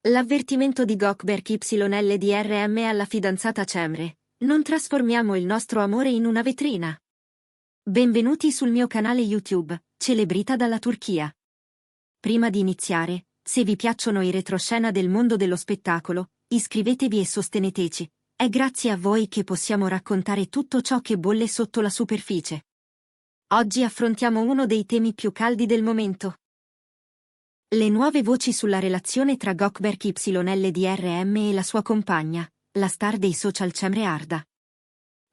L'avvertimento di Gökberk YLDRM alla fidanzata Cemre. Non trasformiamo il nostro amore in una vetrina. Benvenuti sul mio canale YouTube, Celebrita dalla Turchia. Prima di iniziare, se vi piacciono i retroscena del mondo dello spettacolo, iscrivetevi e sosteneteci. È grazie a voi che possiamo raccontare tutto ciò che bolle sotto la superficie. Oggi affrontiamo uno dei temi più caldi del momento. Le nuove voci sulla relazione tra Gökberk YLDRM e la sua compagna, la star dei social Cemre Arda.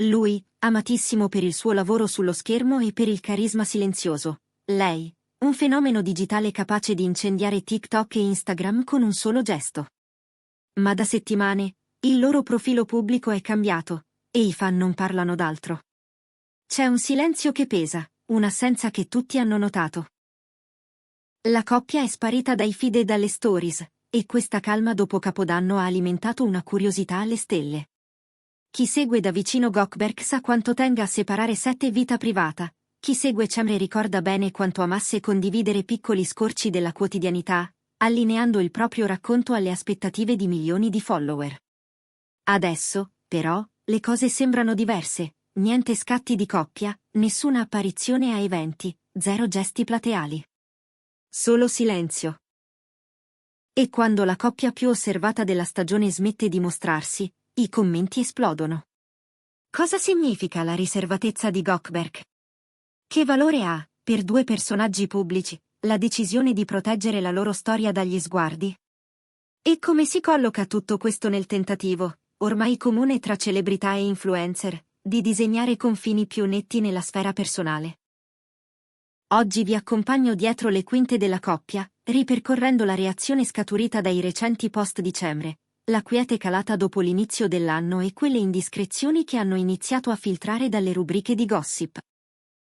Lui, amatissimo per il suo lavoro sullo schermo e per il carisma silenzioso. Lei, un fenomeno digitale capace di incendiare TikTok e Instagram con un solo gesto. Ma da settimane, il loro profilo pubblico è cambiato, e i fan non parlano d'altro. C'è un silenzio che pesa, un'assenza che tutti hanno notato. La coppia è sparita dai feed e dalle stories, e questa calma dopo Capodanno ha alimentato una curiosità alle stelle. Chi segue da vicino Gökberk sa quanto tenga a separare set e vita privata, chi segue Cemre ricorda bene quanto amasse condividere piccoli scorci della quotidianità, allineando il proprio racconto alle aspettative di milioni di follower. Adesso, però, le cose sembrano diverse, niente scatti di coppia, nessuna apparizione a eventi, zero gesti plateali. Solo silenzio. E quando la coppia più osservata della stagione smette di mostrarsi, i commenti esplodono. Cosa significa la riservatezza di Gökberk? Che valore ha, per due personaggi pubblici, la decisione di proteggere la loro storia dagli sguardi? E come si colloca tutto questo nel tentativo, ormai comune tra celebrità e influencer, di disegnare confini più netti nella sfera personale? Oggi vi accompagno dietro le quinte della coppia, ripercorrendo la reazione scaturita dai recenti post di Cemre, la quiete calata dopo l'inizio dell'anno e quelle indiscrezioni che hanno iniziato a filtrare dalle rubriche di gossip.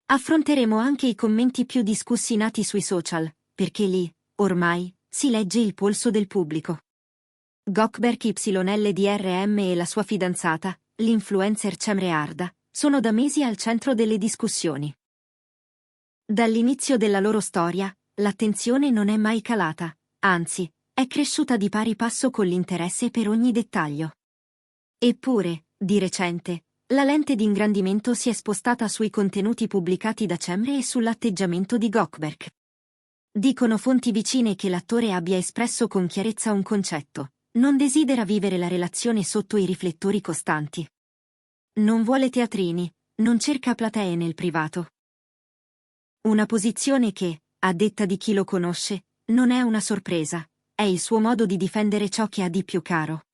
Affronteremo anche i commenti più discussi nati sui social, perché lì, ormai, si legge il polso del pubblico. Gökberk YLDRM e la sua fidanzata, l'influencer Cemre Arda, sono da mesi al centro delle discussioni. Dall'inizio della loro storia, l'attenzione non è mai calata, anzi, è cresciuta di pari passo con l'interesse per ogni dettaglio. Eppure, di recente, la lente di ingrandimento si è spostata sui contenuti pubblicati da Cemre e sull'atteggiamento di Gökberk. Dicono fonti vicine che l'attore abbia espresso con chiarezza un concetto: non desidera vivere la relazione sotto i riflettori costanti. Non vuole teatrini, non cerca platee nel privato. Una posizione che, a detta di chi lo conosce, non è una sorpresa, è il suo modo di difendere ciò che ha di più caro.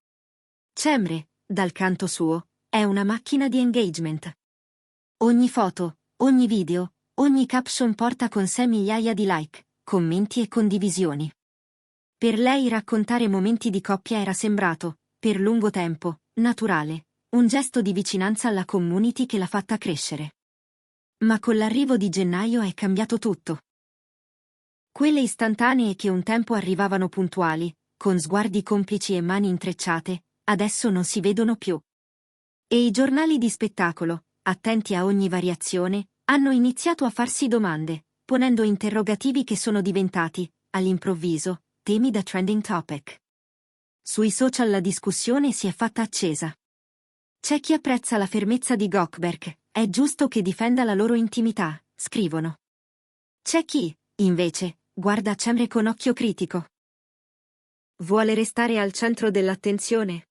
Cemre, dal canto suo, è una macchina di engagement. Ogni foto, ogni video, ogni caption porta con sé migliaia di like, commenti e condivisioni. Per lei raccontare momenti di coppia era sembrato, per lungo tempo, naturale, un gesto di vicinanza alla community che l'ha fatta crescere. Ma con l'arrivo di gennaio è cambiato tutto. Quelle istantanee che un tempo arrivavano puntuali, con sguardi complici e mani intrecciate, adesso non si vedono più. E i giornali di spettacolo, attenti a ogni variazione, hanno iniziato a farsi domande, ponendo interrogativi che sono diventati, all'improvviso, temi da trending topic. Sui social la discussione si è fatta accesa. C'è chi apprezza la fermezza di Gökberk, è giusto che difenda la loro intimità, scrivono. C'è chi, invece, guarda Cemre con occhio critico. Vuole restare al centro dell'attenzione?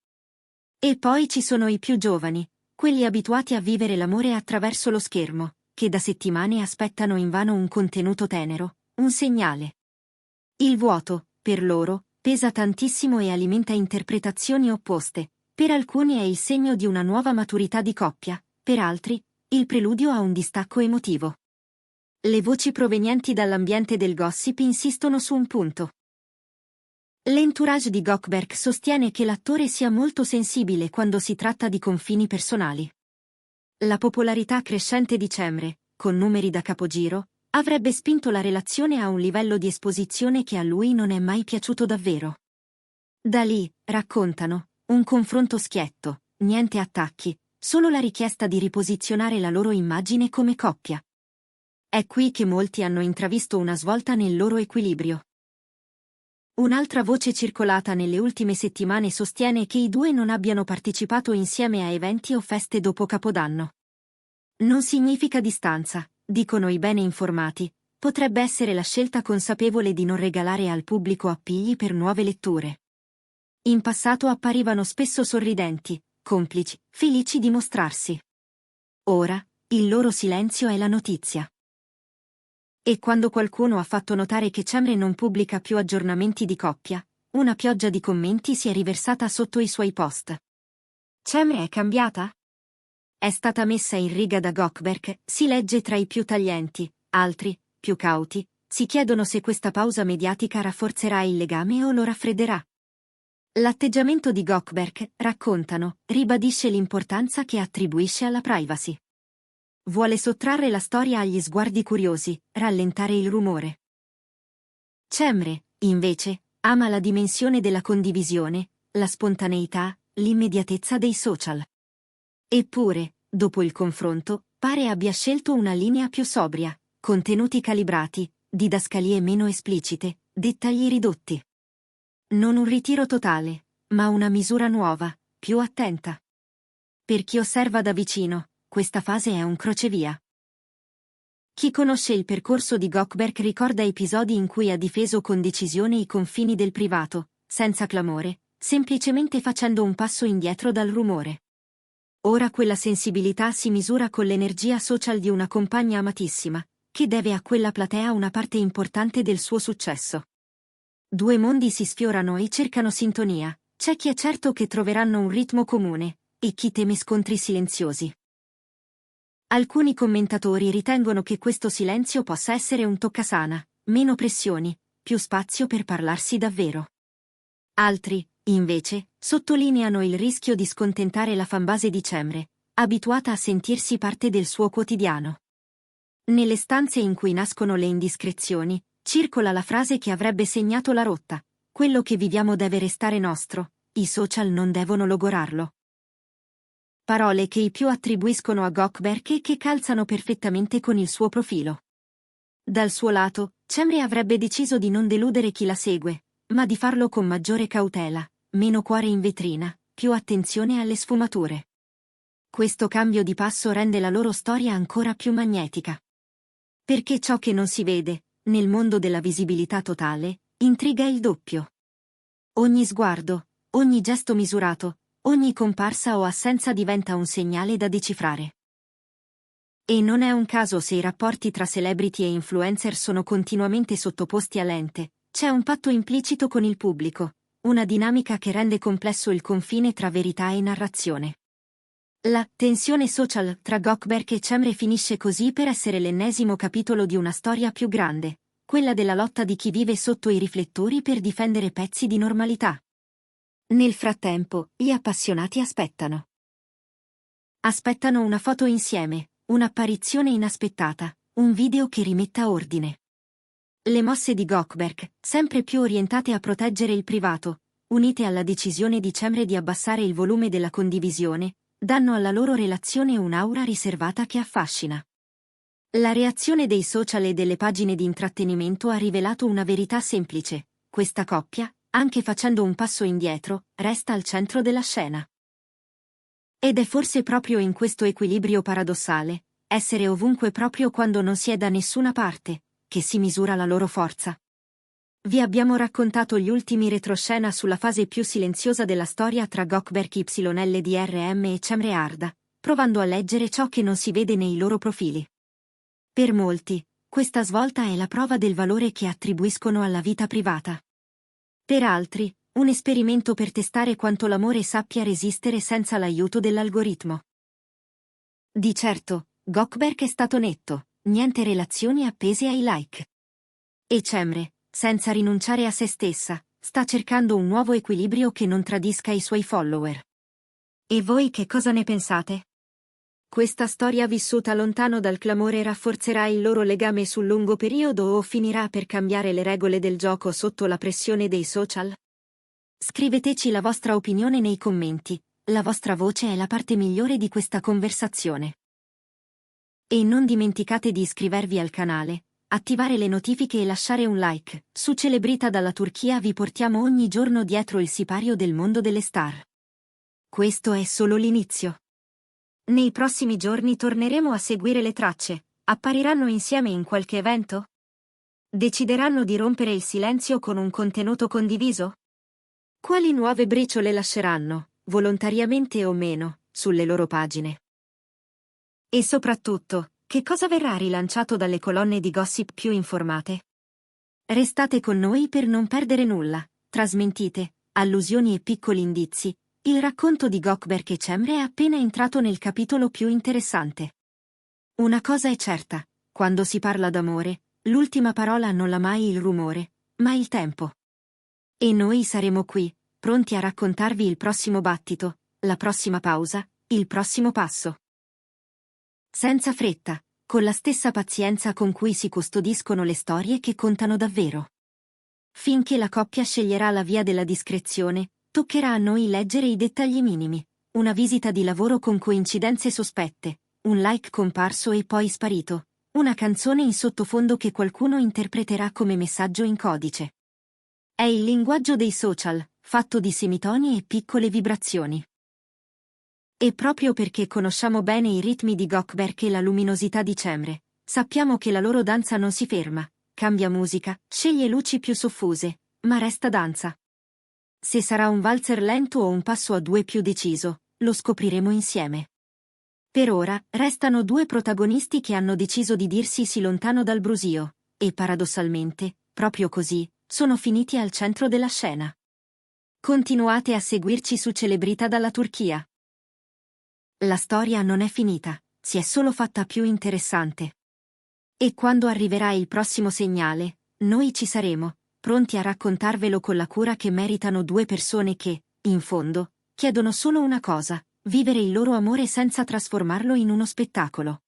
E poi ci sono i più giovani, quelli abituati a vivere l'amore attraverso lo schermo, che da settimane aspettano invano un contenuto tenero, un segnale. Il vuoto, per loro, pesa tantissimo e alimenta interpretazioni opposte. Per alcuni è il segno di una nuova maturità di coppia, per altri, il preludio a un distacco emotivo. Le voci provenienti dall'ambiente del gossip insistono su un punto. L'entourage di Gökberk sostiene che l'attore sia molto sensibile quando si tratta di confini personali. La popolarità crescente di Cemre, con numeri da capogiro, avrebbe spinto la relazione a un livello di esposizione che a lui non è mai piaciuto davvero. Da lì, raccontano, un confronto schietto, niente attacchi, solo la richiesta di riposizionare la loro immagine come coppia. È qui che molti hanno intravisto una svolta nel loro equilibrio. Un'altra voce circolata nelle ultime settimane sostiene che i due non abbiano partecipato insieme a eventi o feste dopo Capodanno. Non significa distanza, dicono i bene informati, potrebbe essere la scelta consapevole di non regalare al pubblico appigli per nuove letture. In passato apparivano spesso sorridenti, complici, felici di mostrarsi. Ora, il loro silenzio è la notizia. E quando qualcuno ha fatto notare che Cemre non pubblica più aggiornamenti di coppia, una pioggia di commenti si è riversata sotto i suoi post. Cemre è cambiata? È stata messa in riga da Gökberk, si legge tra i più taglienti, altri, più cauti, si chiedono se questa pausa mediatica rafforzerà il legame o lo raffredderà. L'atteggiamento di Gökberk, raccontano, ribadisce l'importanza che attribuisce alla privacy. Vuole sottrarre la storia agli sguardi curiosi, rallentare il rumore. Cemre, invece, ama la dimensione della condivisione, la spontaneità, l'immediatezza dei social. Eppure, dopo il confronto, pare abbia scelto una linea più sobria, contenuti calibrati, didascalie meno esplicite, dettagli ridotti. Non un ritiro totale, ma una misura nuova, più attenta. Per chi osserva da vicino, questa fase è un crocevia. Chi conosce il percorso di Gökberk ricorda episodi in cui ha difeso con decisione i confini del privato, senza clamore, semplicemente facendo un passo indietro dal rumore. Ora quella sensibilità si misura con l'energia social di una compagna amatissima, che deve a quella platea una parte importante del suo successo. Due mondi si sfiorano e cercano sintonia, c'è chi è certo che troveranno un ritmo comune, e chi teme scontri silenziosi. Alcuni commentatori ritengono che questo silenzio possa essere un toccasana, meno pressioni, più spazio per parlarsi davvero. Altri, invece, sottolineano il rischio di scontentare la fanbase di Cemre, abituata a sentirsi parte del suo quotidiano. Nelle stanze in cui nascono le indiscrezioni, circola la frase che avrebbe segnato la rotta: quello che viviamo deve restare nostro, i social non devono logorarlo. Parole che i più attribuiscono a Gökberk e che calzano perfettamente con il suo profilo. Dal suo lato, Cemre avrebbe deciso di non deludere chi la segue, ma di farlo con maggiore cautela, meno cuore in vetrina, più attenzione alle sfumature. Questo cambio di passo rende la loro storia ancora più magnetica. Perché ciò che non si vede, nel mondo della visibilità totale, intriga il doppio. Ogni sguardo, ogni gesto misurato, ogni comparsa o assenza diventa un segnale da decifrare. E non è un caso se i rapporti tra celebrity e influencer sono continuamente sottoposti a lente, c'è un patto implicito con il pubblico, una dinamica che rende complesso il confine tra verità e narrazione. La tensione social tra Gökberk e Cemre finisce così per essere l'ennesimo capitolo di una storia più grande, quella della lotta di chi vive sotto i riflettori per difendere pezzi di normalità. Nel frattempo, gli appassionati aspettano. Aspettano una foto insieme, un'apparizione inaspettata, un video che rimetta ordine. Le mosse di Gökberk, sempre più orientate a proteggere il privato, unite alla decisione di Cemre di abbassare il volume della condivisione, danno alla loro relazione un'aura riservata che affascina. La reazione dei social e delle pagine di intrattenimento ha rivelato una verità semplice: questa coppia, anche facendo un passo indietro, resta al centro della scena. Ed è forse proprio in questo equilibrio paradossale, essere ovunque proprio quando non si è da nessuna parte, che si misura la loro forza. Vi abbiamo raccontato gli ultimi retroscena sulla fase più silenziosa della storia tra Gökberk YLDRM e Cemre Arda, provando a leggere ciò che non si vede nei loro profili. Per molti, questa svolta è la prova del valore che attribuiscono alla vita privata. Per altri, un esperimento per testare quanto l'amore sappia resistere senza l'aiuto dell'algoritmo. Di certo, Gökberk è stato netto, niente relazioni appese ai like. E Cemre, senza rinunciare a se stessa, sta cercando un nuovo equilibrio che non tradisca i suoi follower. E voi che cosa ne pensate? Questa storia vissuta lontano dal clamore rafforzerà il loro legame sul lungo periodo o finirà per cambiare le regole del gioco sotto la pressione dei social? Scriveteci la vostra opinione nei commenti, la vostra voce è la parte migliore di questa conversazione. E non dimenticate di iscrivervi al canale, attivare le notifiche e lasciare un like. Su Celebrita dalla Turchia vi portiamo ogni giorno dietro il sipario del mondo delle star. Questo è solo l'inizio. Nei prossimi giorni torneremo a seguire le tracce. Appariranno insieme in qualche evento? Decideranno di rompere il silenzio con un contenuto condiviso? Quali nuove briciole lasceranno, volontariamente o meno, sulle loro pagine? E soprattutto, che cosa verrà rilanciato dalle colonne di gossip più informate? Restate con noi per non perdere nulla. Tra smentite, allusioni e piccoli indizi, il racconto di Gökberk e Cemre è appena entrato nel capitolo più interessante. Una cosa è certa, quando si parla d'amore, l'ultima parola non l'ha mai il rumore, ma il tempo. E noi saremo qui, pronti a raccontarvi il prossimo battito, la prossima pausa, il prossimo passo. Senza fretta, con la stessa pazienza con cui si custodiscono le storie che contano davvero. Finché la coppia sceglierà la via della discrezione, toccherà a noi leggere i dettagli minimi, una visita di lavoro con coincidenze sospette, un like comparso e poi sparito, una canzone in sottofondo che qualcuno interpreterà come messaggio in codice. È il linguaggio dei social, fatto di semitoni e piccole vibrazioni. E proprio perché conosciamo bene i ritmi di Gökberk e la luminosità di Cemre, sappiamo che la loro danza non si ferma, cambia musica, sceglie luci più soffuse, ma resta danza. Se sarà un valzer lento o un passo a due più deciso, lo scopriremo insieme. Per ora, restano due protagonisti che hanno deciso di dirsi sì lontano dal brusio, e paradossalmente, proprio così, sono finiti al centro della scena. Continuate a seguirci su Celebrita dalla Turchia. La storia non è finita, si è solo fatta più interessante. E quando arriverà il prossimo segnale, noi ci saremo, pronti a raccontarvelo con la cura che meritano due persone che, in fondo, chiedono solo una cosa: vivere il loro amore senza trasformarlo in uno spettacolo.